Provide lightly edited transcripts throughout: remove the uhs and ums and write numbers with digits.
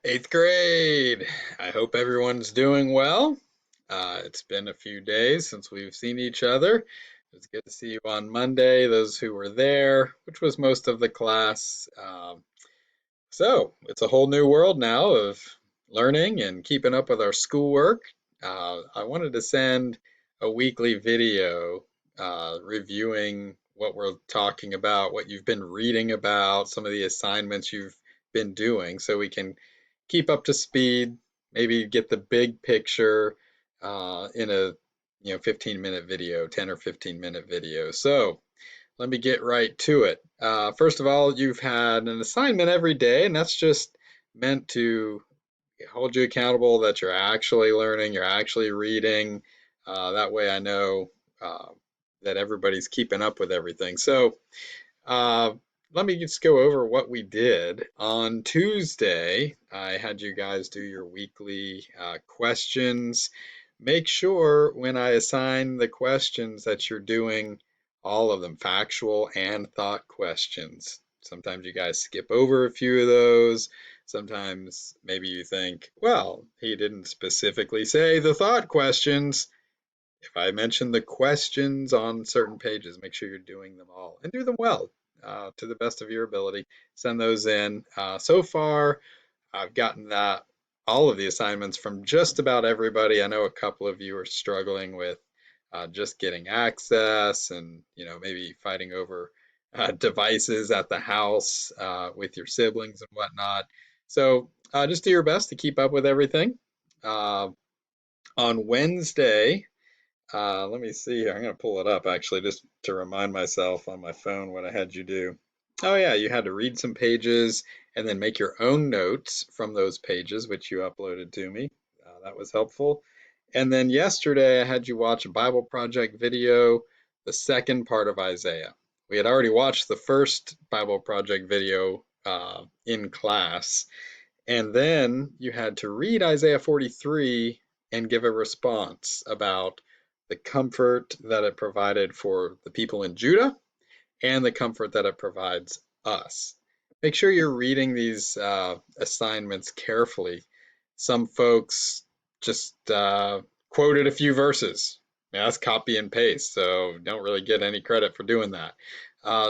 Eighth grade. I hope everyone's doing well. It's been a few days since we've seen each other. It was good to see you on Monday, those who were there, which was most of the class. So it's a whole new world now of learning and keeping up with our schoolwork. I wanted to send a weekly video reviewing what we're talking about, what you've been reading about, some of the assignments you've been doing, so we can keep up to speed, maybe get the big picture in a 15-minute video, 10 or 15-minute video. So let me get right to it. First of all, you've had an assignment every day, and that's just meant to hold you accountable that you're actually learning, you're actually reading. That way I know uh, that everybody's keeping up with everything. So uh, let me just go over what we did. On Tuesday, I had you guys do your weekly questions. Make sure when I assign the questions that you're doing all of them, factual and thought questions. Sometimes you guys skip over a few of those. Sometimes maybe you think, well, he didn't specifically say the thought questions. If I mention the questions on certain pages, make sure you're doing them all and do them well to the best of your ability. Send those in. So far, I've gotten that all of the assignments from just about everybody. I know a couple of you are struggling with just getting access and maybe fighting over devices at the house with your siblings and whatnot. So just do your best to keep up with everything. Uh, on Wednesday, let me see here. I'm going to pull it up actually just to remind myself on my phone what I had you do. Oh, yeah, you had to read some pages and then make your own notes from those pages, which you uploaded to me. That was helpful. And then yesterday, I had you watch a Bible Project video, the second part of Isaiah. We had already watched the first Bible Project video in class, and then you had to read Isaiah 43 and give a response about the comfort that it provided for the people in Judah and the comfort that it provides us. Make sure you're reading these assignments carefully. Some folks just quoted a few verses. Now, that's copy and paste, so don't really get any credit for doing that.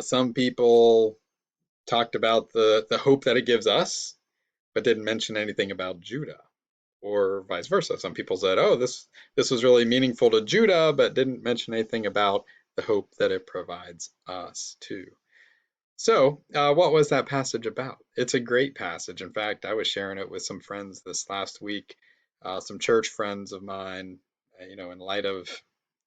Some people talked about the hope that it gives us, but didn't mention anything about Judah, or vice versa. Some people said, "Oh, this was really meaningful to Judah," but didn't mention anything about the hope that it provides us too. So, what was that passage about? It's a great passage. In fact, I was sharing it with some friends this last week, some church friends of mine. In light of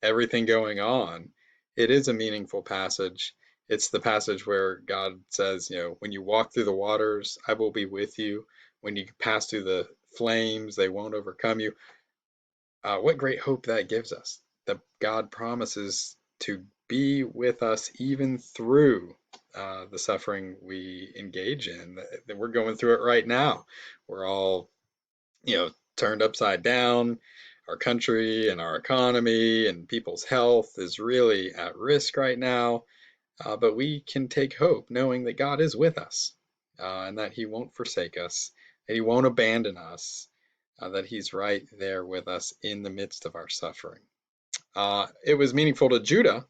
everything going on, it is a meaningful passage. It's the passage where God says, when you walk through the waters, I will be with you. When you pass through the flames, they won't overcome you. What great hope that gives us, that God promises to be with us even through the suffering we engage in, that we're going through it right now. We're all, turned upside down. Our country and our economy and people's health is really at risk right now. But we can take hope knowing that God is with us and that He won't forsake us, that He won't abandon us, that He's right there with us in the midst of our suffering. It was meaningful to Judah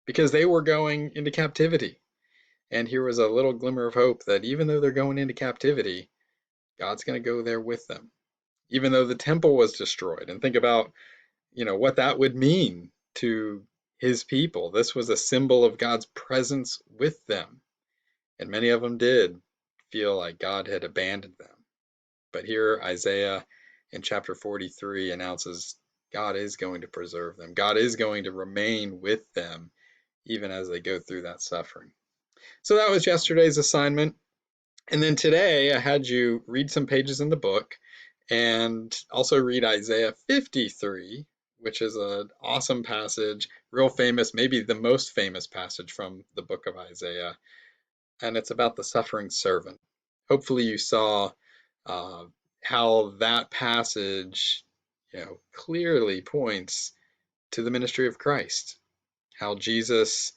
because they were going into captivity. And here was a little glimmer of hope that even though they're going into captivity, God's going to go there with them. Even though the temple was destroyed. And think about, what that would mean to His people. This was a symbol of God's presence with them. And many of them did feel like God had abandoned them. But here Isaiah in chapter 43 announces God is going to preserve them. God is going to remain with them even as they go through that suffering. So that was yesterday's assignment. And then today I had you read some pages in the book and also read Isaiah 53, which is an awesome passage, real famous, maybe the most famous passage from the book of Isaiah. And it's about the suffering servant. Hopefully you saw uh, how that passage, clearly points to the ministry of Christ, how Jesus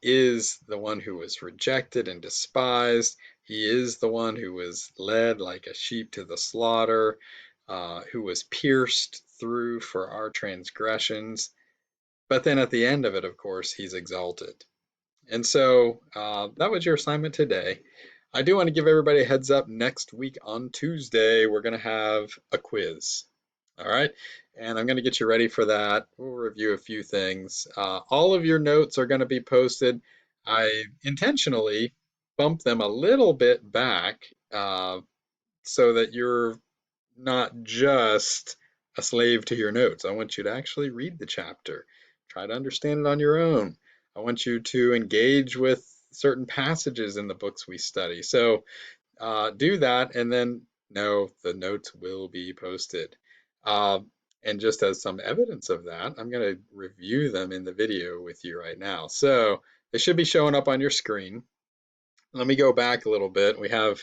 is the one who was rejected and despised. He is the one who was led like a sheep to the slaughter, who was pierced through for our transgressions. But then at the end of it, of course, he's exalted. And so that was your assignment today. I do want to give everybody a heads up. Next week on Tuesday, we're going to have a quiz. All right. And I'm going to get you ready for that. We'll review a few things. All of your notes are going to be posted. I intentionally bumped them a little bit back so that you're not just a slave to your notes. I want you to actually read the chapter, try to understand it on your own. I want you to engage with certain passages in the books we study. So do that, and then know the notes will be posted. And just as some evidence of that, I'm going to review them in the video with you right now. So they should be showing up on your screen. Let me go back a little bit. We have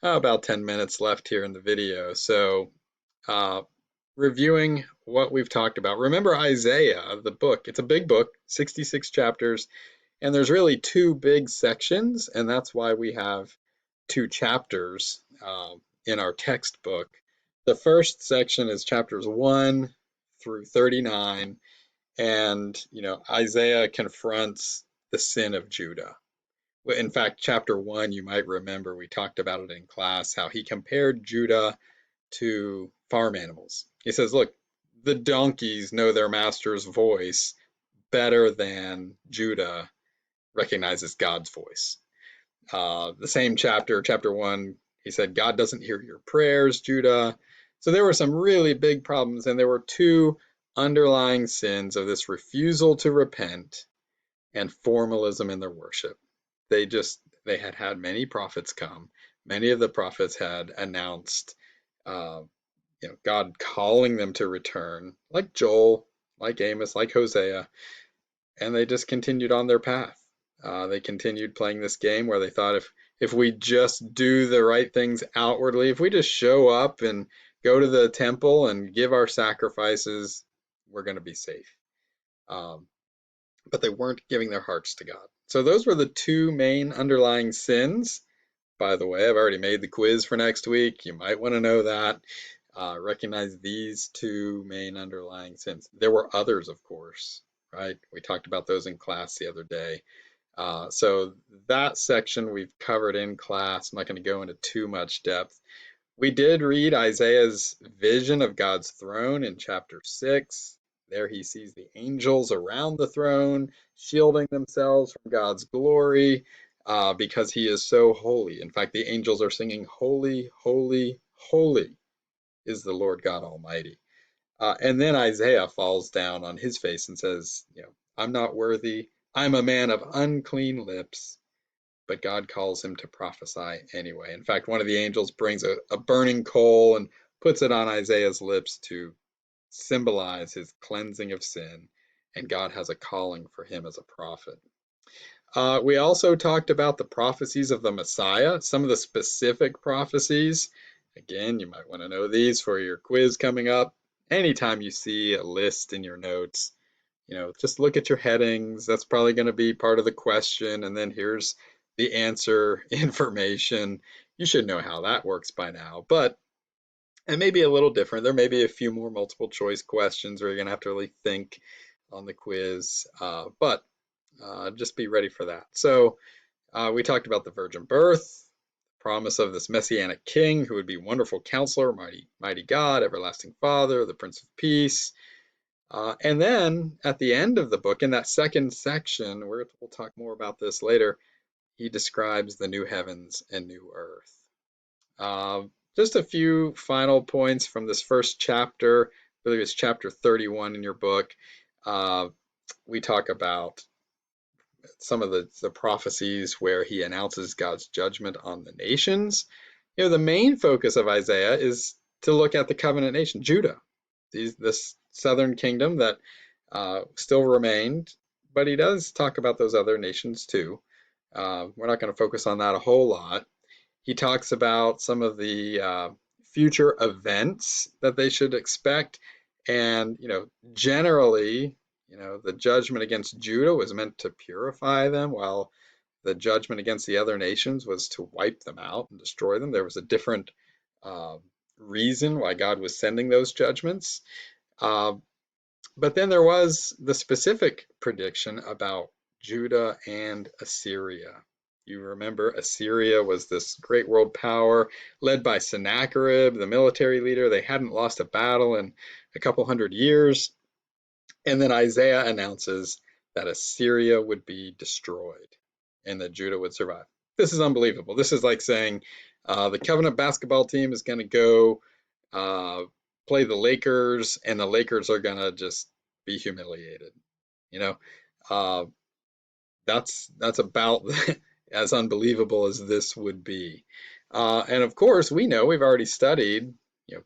about 10 minutes left here in the video. So reviewing what we've talked about. Remember Isaiah, the book. It's a big book, 66 chapters, and there's really two big sections, and that's why we have two chapters in our textbook. The first section is chapters 1 through 39, and Isaiah confronts the sin of Judah. In fact, chapter 1, you might remember we talked about it in class, how he compared Judah to farm animals. He says, look, the donkeys know their master's voice better than Judah recognizes God's voice. The same chapter, chapter 1, he said, God doesn't hear your prayers, Judah. So there were some really big problems, and there were two underlying sins of this refusal to repent and formalism in their worship. They had many prophets come. Many of the prophets had announced God calling them to return, like Joel, like Amos, like Hosea, and they just continued on their path. They continued playing this game where they thought if we just do the right things outwardly, if we just show up and go to the temple and give our sacrifices, we're going to be safe. But they weren't giving their hearts to God. So those were the two main underlying sins. By the way, I've already made the quiz for next week. You might want to know that. Recognize these two main underlying sins. There were others, of course, right? We talked about those in class the other day. So that section we've covered in class. I'm not going to go into too much depth. We did read Isaiah's vision of God's throne in chapter 6. There he sees the angels around the throne, shielding themselves from God's glory because he is so holy. In fact, the angels are singing, holy, holy, holy is the Lord God Almighty. And then Isaiah falls down on his face and says, I'm not worthy. I'm a man of unclean lips. But God calls him to prophesy anyway. In fact, one of the angels brings a burning coal and puts it on Isaiah's lips to symbolize his cleansing of sin. And God has a calling for him as a prophet. We also talked about the prophecies of the Messiah, some of the specific prophecies. Again, you might want to know these for your quiz coming up. Anytime you see a list in your notes, just look at your headings. That's probably going to be part of the question. And then here's the answer information. You should know how that works by now, but it may be a little different. There may be a few more multiple choice questions where you're going to have to really think on the quiz, but just be ready for that. So we talked about the virgin birth, promise of this messianic king who would be wonderful counselor, mighty God, everlasting Father, the Prince of Peace. And then at the end of the book, in that second section, we'll talk more about this later, he describes the new heavens and new earth. Just a few final points from this first chapter. I believe it's chapter 31 in your book. We talk about some of the prophecies where he announces God's judgment on the nations. The main focus of Isaiah is to look at the covenant nation, Judah, this southern kingdom that still remained, but he does talk about those other nations too. We're not going to focus on that a whole lot. He talks about some of the future events that they should expect, and generally, the judgment against Judah was meant to purify them, while the judgment against the other nations was to wipe them out and destroy them. There was a different uh, reason why God was sending those judgments. Uh, but then there was the specific prediction about Judah and Assyria. You remember Assyria was this great world power led by Sennacherib, the military leader. They hadn't lost a battle in a couple hundred years. And then Isaiah announces that Assyria would be destroyed and that Judah would survive. This is unbelievable. This is like saying the Covenant basketball team is going to go play the Lakers, and the Lakers are going to just be humiliated. You know, uh, that's about as unbelievable as this would be. And of course, we know we've already studied,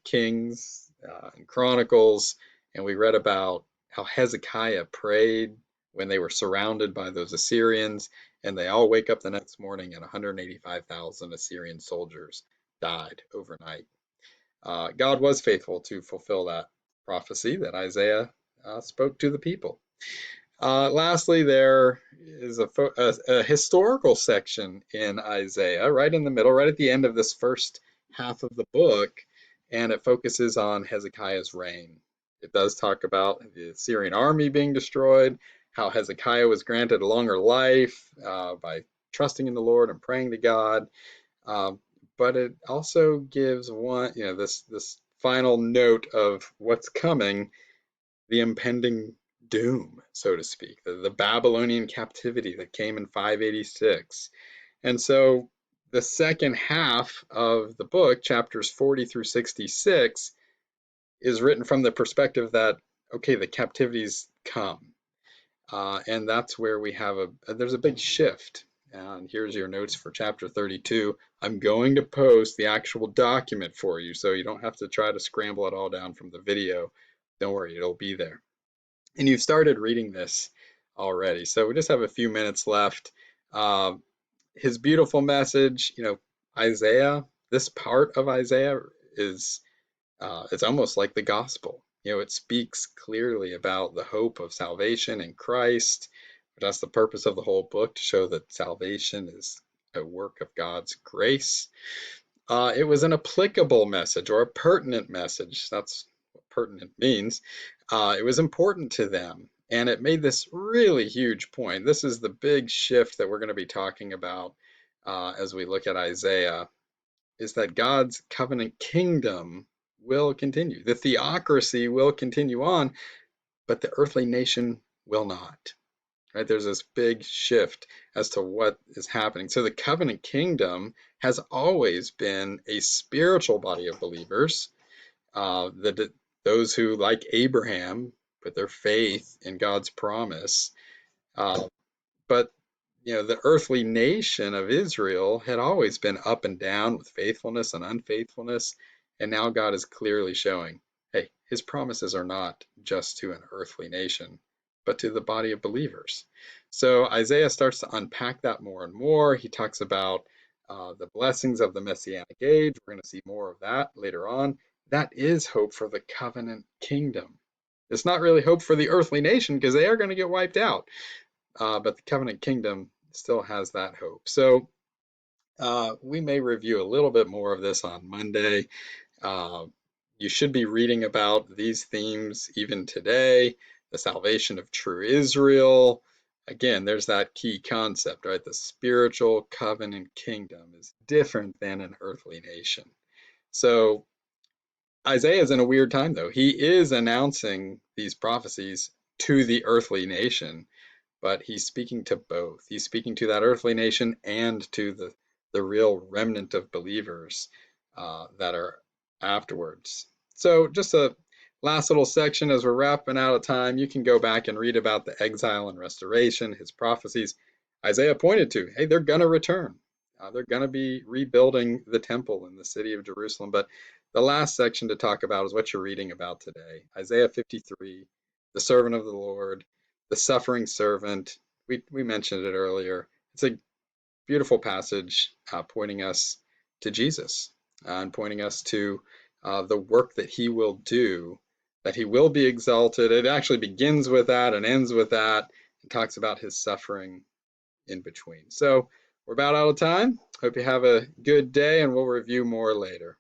Kings and Chronicles, and we read about how Hezekiah prayed when they were surrounded by those Assyrians, and they all wake up the next morning and 185,000 Assyrian soldiers died overnight. God was faithful to fulfill that prophecy that Isaiah spoke to the people. Lastly, there is a historical section in Isaiah, right in the middle, right at the end of this first half of the book, and it focuses on Hezekiah's reign. It does talk about the Assyrian army being destroyed, how Hezekiah was granted a longer life by trusting in the Lord and praying to God. But it also gives this final note of what's coming, the impending doom, so to speak, the Babylonian captivity that came in 586. And so the second half of the book, chapters 40 through 66, is written from the perspective that, okay, the captivities come. And that's where we have there's a big shift. And here's your notes for chapter 32. I'm going to post the actual document for you, so you don't have to try to scramble it all down from the video. Don't worry, it'll be there. And you've started reading this already, so we just have a few minutes left. His beautiful message, Isaiah, this part of Isaiah is, it's almost like the gospel. It speaks clearly about the hope of salvation in Christ. That's the purpose of the whole book, to show that salvation is a work of God's grace. It was an applicable message, or a pertinent message. That's what pertinent means. It was important to them, and it made this really huge point. This is the big shift that we're going to be talking about as we look at Isaiah, is that God's covenant kingdom will continue. The theocracy will continue on, but the earthly nation will not. Right? There's this big shift as to what is happening. So the covenant kingdom has always been a spiritual body of believers, those who, like Abraham, put their faith in God's promise. But the earthly nation of Israel had always been up and down with faithfulness and unfaithfulness, and now God is clearly showing, hey, his promises are not just to an earthly nation, but to the body of believers. So Isaiah starts to unpack that more and more. He talks about the blessings of the Messianic age. We're going to see more of that later on. That is hope for the covenant kingdom. It's not really hope for the earthly nation, because they are going to get wiped out. But the covenant kingdom still has that hope. So we may review a little bit more of this on Monday. You should be reading about these themes even today. The salvation of true Israel. Again, there's that key concept, right? The spiritual covenant kingdom is different than an earthly nation. So Isaiah is in a weird time, though. He is announcing these prophecies to the earthly nation, but he's speaking to both. He's speaking to that earthly nation and to the real remnant of believers that are afterwards. So just a last little section as we're wrapping out of time. You can go back and read about the exile and restoration, his prophecies. Isaiah pointed to, hey, they're going to return. They're going to be rebuilding the temple in the city of Jerusalem. But the last section to talk about is what you're reading about today. Isaiah 53, the servant of the Lord, the suffering servant. We mentioned it earlier. It's a beautiful passage pointing us to Jesus and pointing us to the work that he will do, that he will be exalted. It actually begins with that and ends with that. It talks about his suffering in between. So we're about out of time. Hope you have a good day, and we'll review more later.